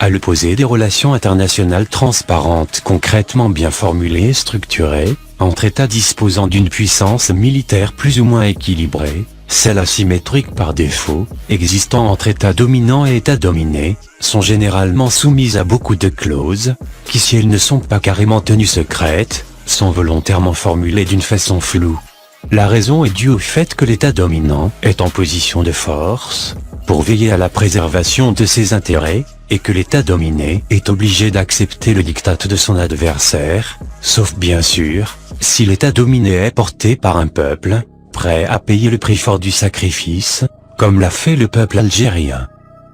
À l'opposé des relations internationales transparentes concrètement bien formulées et structurées, entre États disposant d'une puissance militaire plus ou moins équilibrée, celles asymétriques par défaut, existant entre États dominants et États dominés, sont généralement soumises à beaucoup de clauses, qui si elles ne sont pas carrément tenues secrètes, sont volontairement formulées d'une façon floue. La raison est due au fait que l'État dominant est en position de force, pour veiller à la préservation de ses intérêts, et que l'État dominé est obligé d'accepter le diktat de son adversaire, sauf bien sûr, si l'État dominé est porté par un peuple, prêt à payer le prix fort du sacrifice, comme l'a fait le peuple algérien.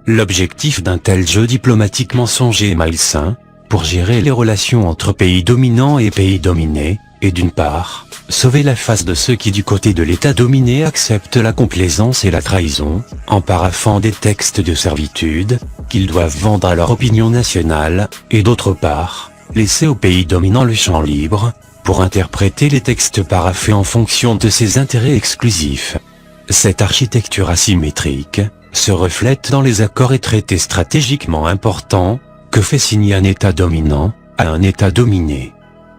L'objectif d'un tel jeu diplomatique mensonger et malsain, pour gérer les relations entre pays dominants et pays dominés, est d'une part, sauver la face de ceux qui du côté de l'État dominé acceptent la complaisance et la trahison, en paraphant des textes de servitude, qu'ils doivent vendre à leur opinion nationale, et d'autre part, laisser aux pays dominants le champ libre, pour interpréter les textes paraphés en fonction de ses intérêts exclusifs. Cette architecture asymétrique se reflète dans les accords et traités stratégiquement importants, que fait signer un État dominant à un État dominé.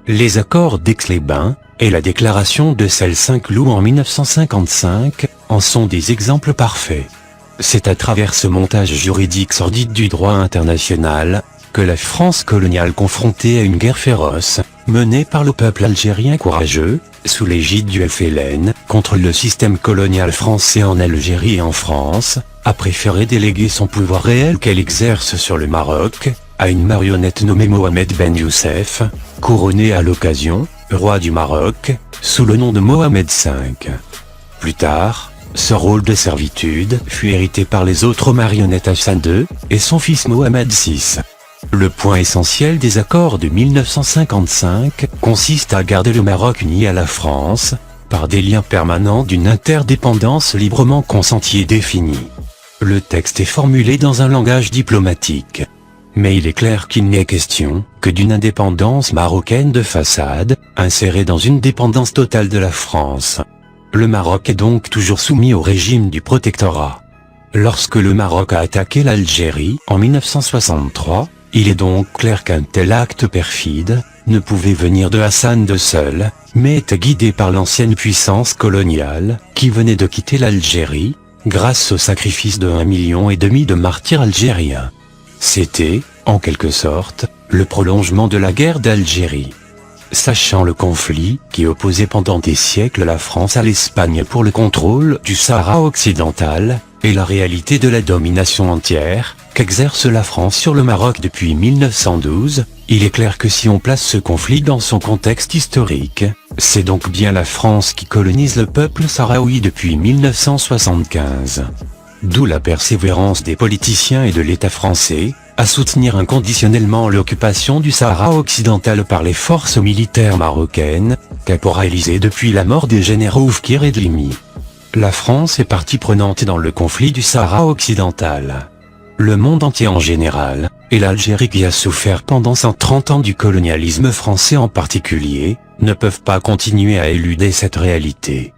Les accords d'Aix-les-Bains et la déclaration de Celles-Saint-Cloud en 1955 en sont des exemples parfaits. C'est à travers ce montage juridique sordide du droit international que la France coloniale confrontée à une guerre féroce, menée par le peuple algérien courageux, sous l'égide du FLN, contre le système colonial français en Algérie et en France, a préféré déléguer son pouvoir réel qu'elle exerce sur le Maroc, à une marionnette nommée Mohamed Ben Youssef, couronné à l'occasion, roi du Maroc, sous le nom de Mohamed V. Plus tard, ce rôle de servitude fut hérité par les autres marionnettes Hassan II, et son fils Mohamed VI. Le point essentiel des accords de 1955 consiste à garder le Maroc uni à la France, par des liens permanents d'une interdépendance librement consentie et définie. Le texte est formulé dans un langage diplomatique. Mais il est clair qu'il n'est question que d'une indépendance marocaine de façade, insérée dans une dépendance totale de la France. Le Maroc est donc toujours soumis au régime du protectorat. Lorsque le Maroc a attaqué l'Algérie en 1963, il est donc clair qu'un tel acte perfide ne pouvait venir de Hassan II seul, mais était guidé par l'ancienne puissance coloniale, qui venait de quitter l'Algérie, grâce au sacrifice de 1,5 million de martyrs algériens. C'était, en quelque sorte, le prolongement de la guerre d'Algérie. Sachant le conflit qui opposait pendant des siècles la France à l'Espagne pour le contrôle du Sahara occidental, et la réalité de la domination entière qu'exerce la France sur le Maroc depuis 1912, il est clair que si on place ce conflit dans son contexte historique, c'est donc bien la France qui colonise le peuple sahraoui depuis 1975. D'où la persévérance des politiciens et de l'État français, à soutenir inconditionnellement l'occupation du Sahara occidental par les forces militaires marocaines, caporalisées depuis la mort des généraux Oufkir et Dlimi. La France est partie prenante dans le conflit du Sahara occidental. Le monde entier en général, et l'Algérie qui a souffert pendant 130 ans du colonialisme français en particulier, ne peuvent pas continuer à éluder cette réalité.